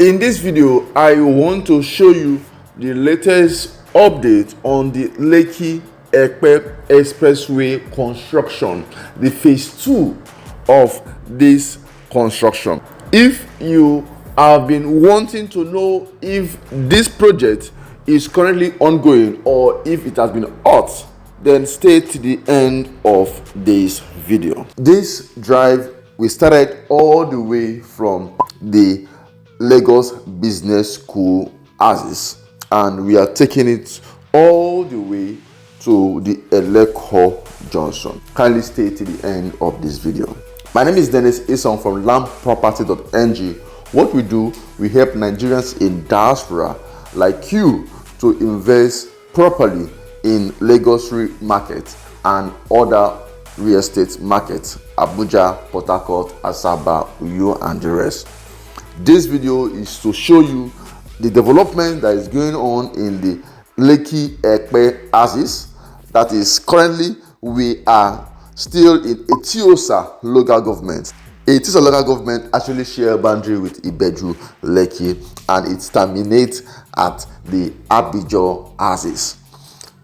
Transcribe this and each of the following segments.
In this video, I want to show you the latest update on the Lekki-Epe Expressway construction, the phase 2 of this construction. If you have been wanting to know if this project is currently ongoing or if it has been halt, then stay to the end of this video. This drive, we started all the way from the Lagos Business School axis, and we are taking it all the way to the Eleko Junction. Kindly stay to the end of this video. My name is Dennis Ison from landproperty.ng. What we do, we help Nigerians in diaspora like you to invest properly in Lagos market and other real estate markets, Abuja, Port Harcourt, Asaba, Uyo, and the rest. This video is to show you the development that is going on in the Lekki-Epe axis. That is, currently we are still in Etiosa local government. Etiosa local government actually share a boundary with Ibeju, Lekki, and it terminates at the Abijo axis.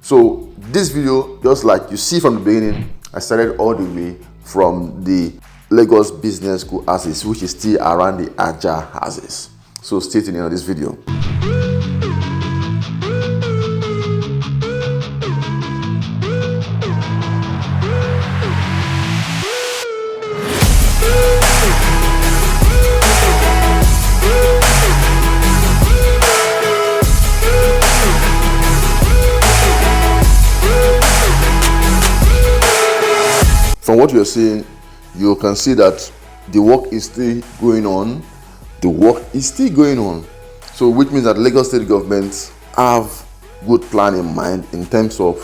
So this video, just like you see from the beginning, I started all the way from the Lagos Business School axis, which is still around the Aja axis. So stay tuned in this video. From what you're seeing, you can see that the work is still going on. The work is still going on. So which means that Lagos State government have good plan in mind in terms of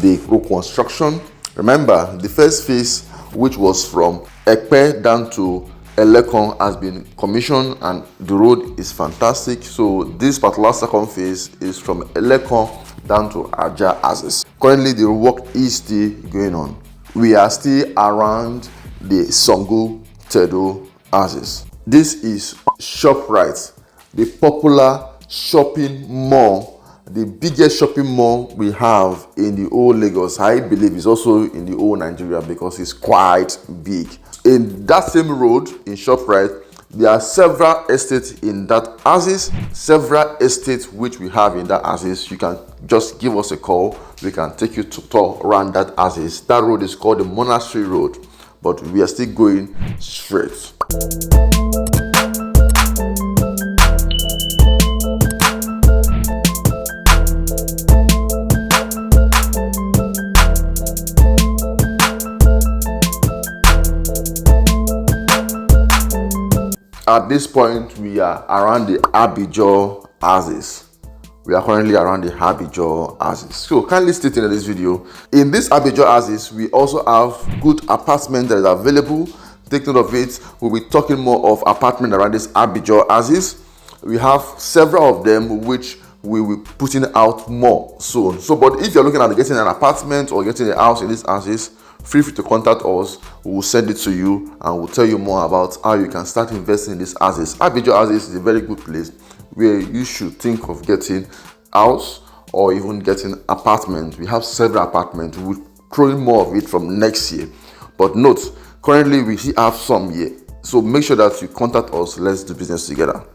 the reconstruction. Remember, the first phase, which was from Epe down to Eleko, has been commissioned and the road is fantastic. So this particular second phase is from Eleko down to Aja axis. Currently, the work is still going on. We are still around the Sangotedo axis. This is ShopRite, the popular shopping mall, the biggest shopping mall we have in the whole Lagos. I believe it's also in the whole Nigeria because it's quite big. In that same road in ShopRite, there are several estates in that axis, several estates which we have in that axis. You can just give us a call. We can take you to tour around that axis. That road is called the Monastery Road, but we are still going straight. At this point, we are around the Abijo axis. We are currently around the Abijo axis. So kindly stay tuned in this video. In this Abijo axis, we also have good apartment that is available. Take note of it. We'll be talking more of apartment around this Abijo axis. We have several of them which we will be putting out more soon. So, but if you're looking at getting an apartment or getting a house in this axis, feel free to contact us. We will send it to you and we'll tell you more about how you can start investing in this axis. Abijo axis is a very good place where you should think of getting house or even getting apartment. We have several apartments. We'll throw in more of it from next year. But note, currently we have some here. So make sure that you contact us. Let's do business together.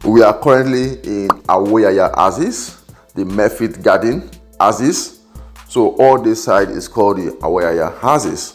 We are currently in Awoyaya axis, the Mefit Garden axis. So all this side is called the Awoyaya axis.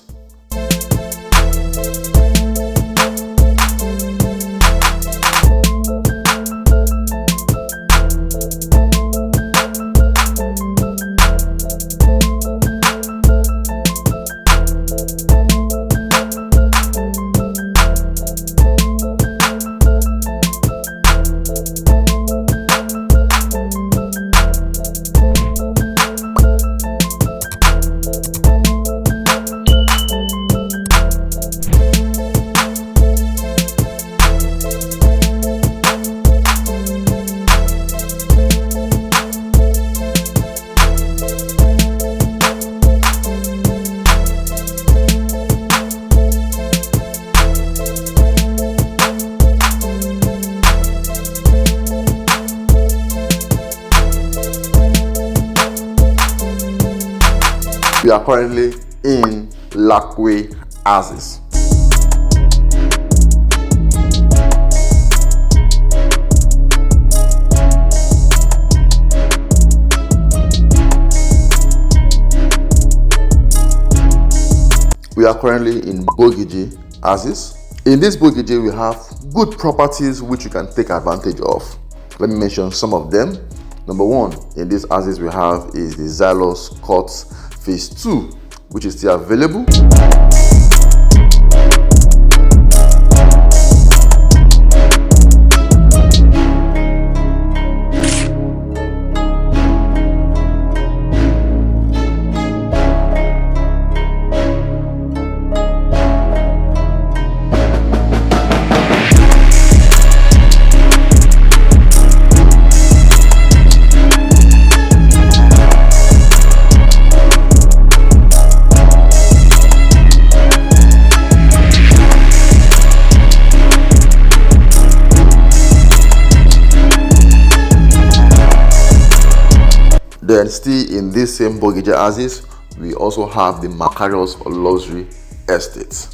We are currently in Lekki Axis. We are currently in Bogije Axis. In this Bogije, we have good properties which you can take advantage of. Let me mention some of them. Number one, in this axis we have is the Xylos Court Phase 2, which is still available. Then still in this same Bogije axis, we also have the Macarius Luxury Estate.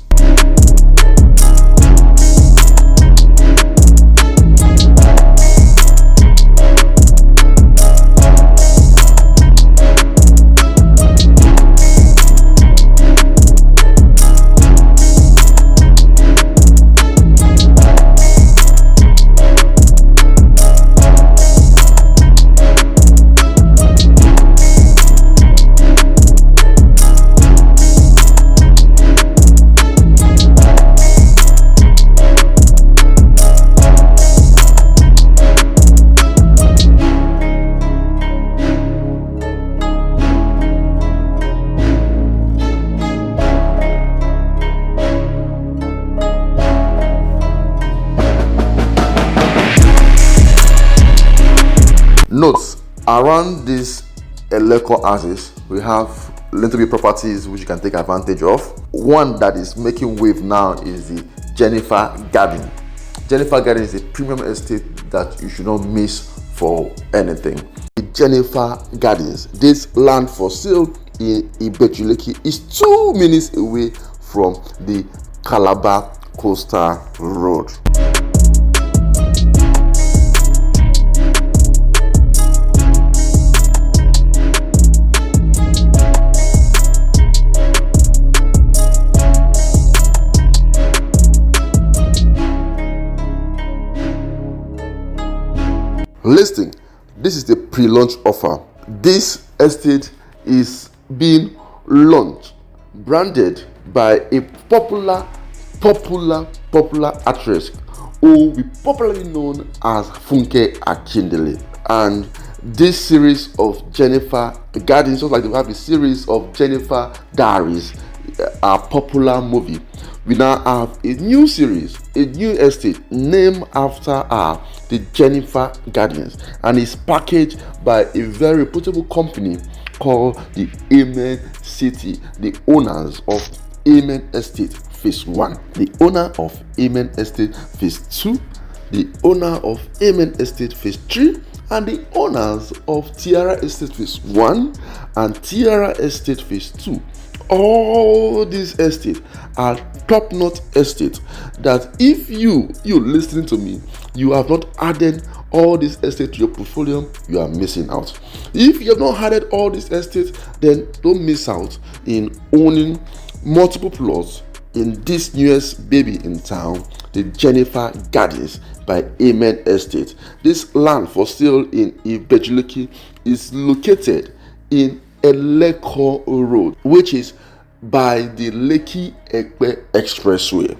Note, around this Eleko axis, we have little bit properties which you can take advantage of. One that is making wave now is the Jenifa Garden. Jenifa Garden is a premium estate that you should not miss for anything. The Jenifa Gardens, this land for sale in Lekki is 2 minutes away from the Calabar Coastal Road. Listing, this is the pre-launch offer. This estate is being launched, branded by a popular actress who will be popularly known as Funke Akindele. And this series of Jenifa Gardens, just like they have a series of Jenifa Diaries, a popular movie. We now have a new series, a new estate named after her, the Jenifa Gardens, and it's packaged by a very reputable company called the Amen City, the owners of Amen Estate Phase 1, the owner of Amen Estate Phase 2, the owner of Amen Estate Phase 3, and the owners of Tiara Estate Phase 1 and Tiara Estate Phase 2. All these estates are top-notch estates that if you listening to me, you have not added all these estates to your portfolio, you are missing out. If you have not added all these estates, then don't miss out in owning multiple plots in this newest baby in town, the Jenifa Gardens by Amen Estate. This land for sale in Lekki is located in Eleko Road, which is by the Lekki-Epe Expressway.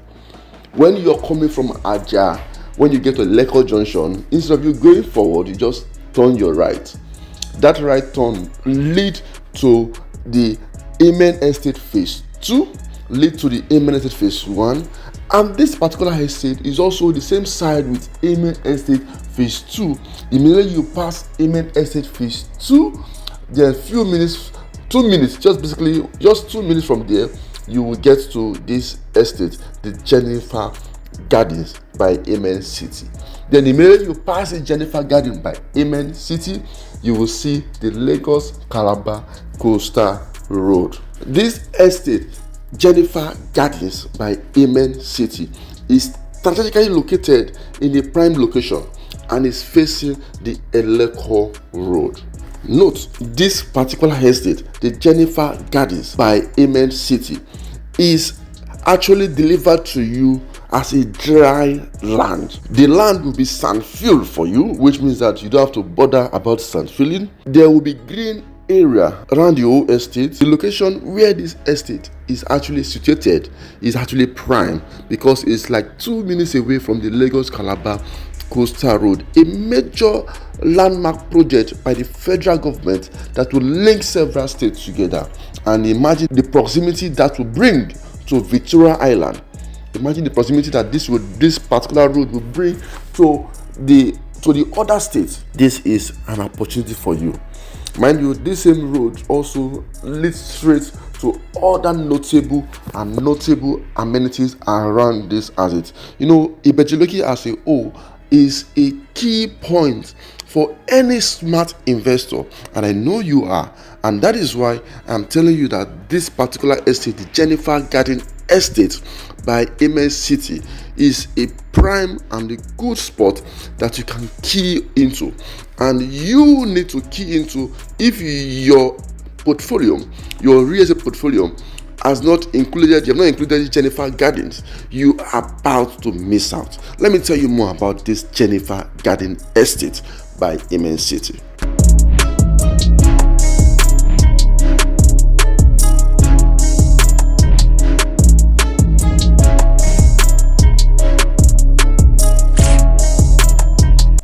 When you're coming from Aja, when you get to Eleko Junction, instead of you going forward, you just turn your right. That right turn lead to the Amen Estate Phase 2, lead to the Amen Estate Phase 1, and this particular estate is also the same side with Amen Estate Phase 2. Immediately you pass Amen Estate Phase 2, there are few minutes, 2 minutes, just 2 minutes from there, you will get to this estate, the Jenifa Gardens by Amen City. Then immediately you pass the Jenifa Garden by Amen City, you will see the Lagos Calabar Coastal Road. This estate, Jenifa Gardens by Amen City, is strategically located in a prime location and is facing the Eleko Road. Note, this particular estate, the Jenifa Gardens by Amen City, is actually delivered to you as a dry land. The land will be sand filled for you, which means that you don't have to bother about sand filling. There will be green area around the whole estate. The location where this estate is actually situated is actually prime because it's like 2 minutes away from the Lagos Calabar Coastal Road, a major landmark project by the federal government that will link several states together. And imagine the proximity that will bring to Victoria Island. Imagine the proximity that this particular road will bring to the other states. This is an opportunity for you. Mind you, this same road also leads straight to other notable amenities around this asset. You know, Ibeji as a whole is a key point for any smart investor, and I know you are, and that is why I'm telling you that this particular estate, the Jenifa Garden Estate by Amen City, is a prime and a good spot that you can key into, and you need to key into if your portfolio, your real estate portfolio, has not included, you have not included Jenifa Gardens, you are about to miss out. Let me tell you more about this Jenifa Garden Estate by Amen City.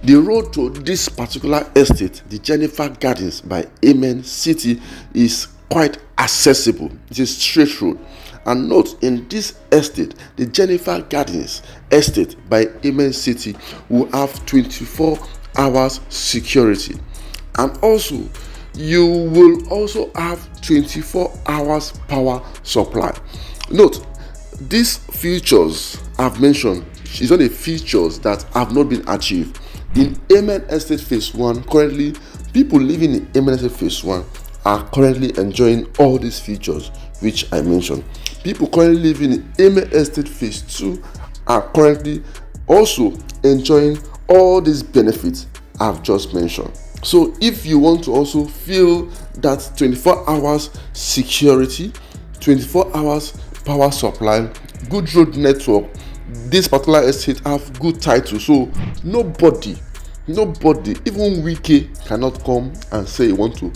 The road to this particular estate, the Jenifa Gardens by Amen City, is quite accessible. It is straight road. And note, in this estate, the Jenifa Gardens Estate by Amen City will have 24 hours security. And also, you will also have 24 hours power supply. Note, these features I've mentioned is not the features that have not been achieved. In Amen Estate Phase 1, currently, people living in Amen Estate Phase 1 are currently enjoying all these features which I mentioned. People currently living in Amen Estate Phase 2 are currently also enjoying all these benefits I've just mentioned. So if you want to also feel that 24 hours security, 24 hours power supply, good road network, this particular estate have good title, so nobody, even Wike cannot come and say you want to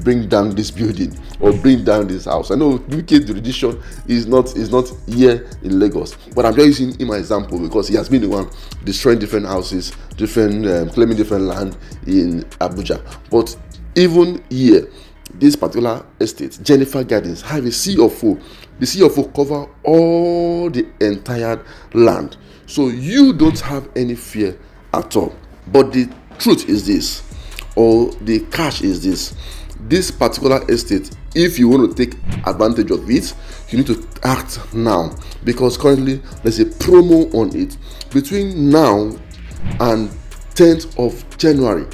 bring down this building or bring down this house. I know Wike's jurisdiction is not here in Lagos, but I'm just using him as example because he has been the one destroying different houses, claiming different land in Abuja. But even here, this particular estate, Jenifa Gardens, have a CFO. The CFO cover all the entire land, so you don't have any fear at all. But the truth is this, or the catch is this: this particular estate, if you want to take advantage of it, you need to act now, because currently there's a promo on it. Between now and 10th of January,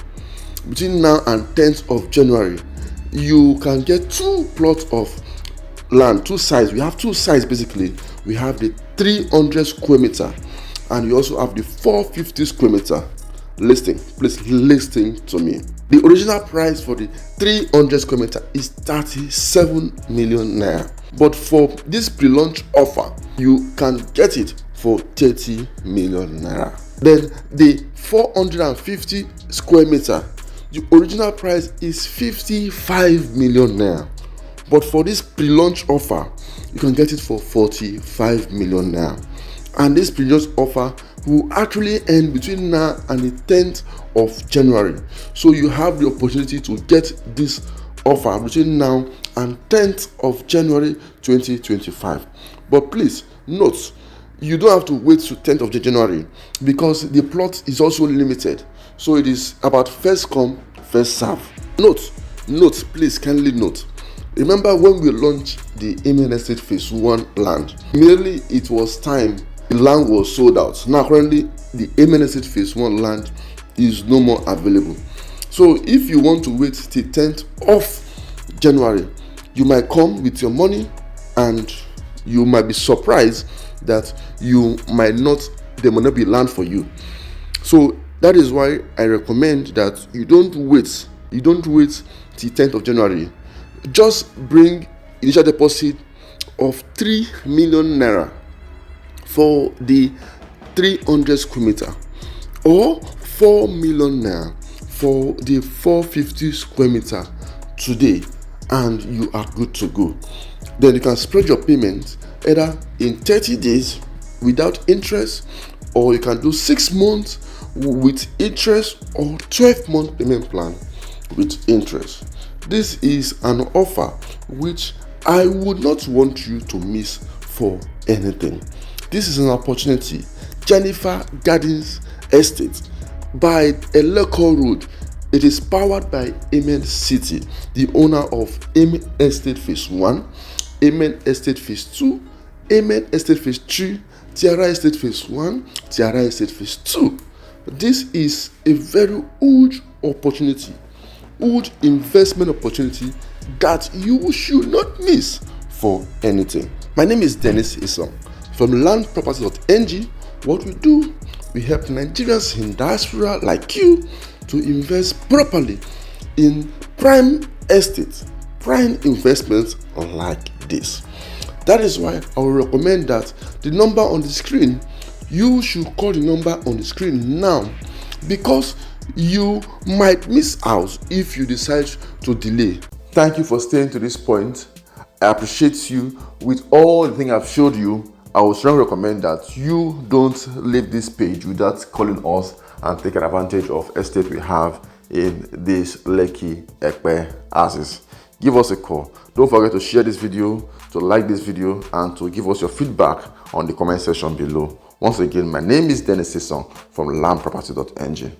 you can get 2 plots of land, 2 sites. We have 2 sites basically. We have the 300 square meter and you also have the 450 square meter listing. Please listen to me. The original price for the 300 square meter is 37 million naira, but for this pre-launch offer you can get it for 30 million naira. Then the 450 square meter, the original price is 55 million naira, but for this pre-launch offer you can get it for 45 million naira. And this pre-launch offer will actually end between now and the 10th of January. So you have the opportunity to get this offer between now and 10th of January 2025. But please note, you don't have to wait to 10th of January because the plot is also limited. So it is about first come, first serve. Note, please kindly note. Remember when we launched the Amen Estate Phase 1 land, immediately it was time, the land was sold out. Now currently the Amen Estate Phase 1 land is no more available. So if you want to wait till 10th of January, You might come with your money and you might be surprised that there might not be land for you. So that is why I recommend that you don't wait till 10th of January. Just bring initial deposit of 3 million naira for the 300 square meter, or 4 million naira for the 450 square meter today, and you are good to go. Then you can spread your payment either in 30 days without interest, or you can do 6 months with interest, or 12-month payment plan with interest. This is an offer which I would not want you to miss for anything. This is an opportunity. Jenifa Gardens Estate by Eleko Road. It is powered by Amen City, the owner of Amen Estate Phase 1, Amen Estate Phase 2, Amen Estate Phase 3, Tiara Estate Phase 1, Tiara Estate Phase 2. This is a very huge opportunity, huge investment opportunity that you should not miss for anything. My name is Dennis Isong from landproperties.ng. What we do, we help Nigerians in diaspora like you to invest properly in prime estates, prime investments like this. That is why I will recommend that the number on the screen, you should call the number on the screen now, because you might miss out if you decide to delay. Thank you for staying to this point. I appreciate you. With all the things I've showed you, I would strongly recommend that you don't leave this page without calling us and taking advantage of estate we have in this Lekki-Epe axis. Give us a call. Don't forget to share this video, to like this video, and to give us your feedback on the comment section below. Once again, my name is Dennis Isong from landproperties.ng.